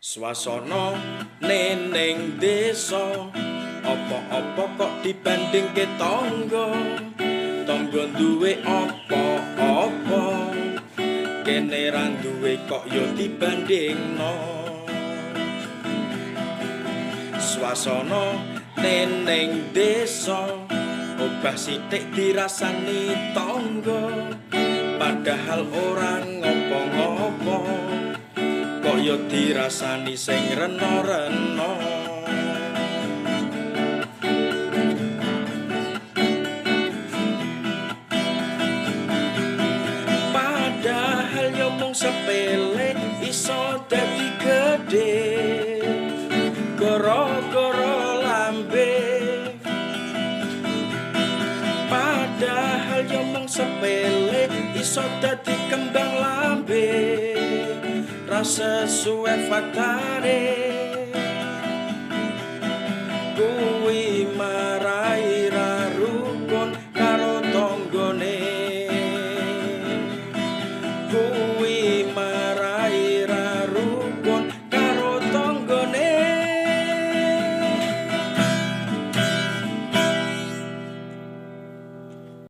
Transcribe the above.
Swasana neneng desa apa-apa kok dibandingke tangga. Tangga duwe apa-apa kene ra duwe kok ya dibandingno. Swasana neneng desa obah sithik dirasani tangga, padahal orang ngopo-ngopo kok ya dirasani sing rena-rena. Padahal ya mung sepele iso dadi gedhe gara-gara lambe. Padahal ya mung sepele iso dadi kembang lambe rasa suwe faktane kuwi marai ra rukun karo tanggane.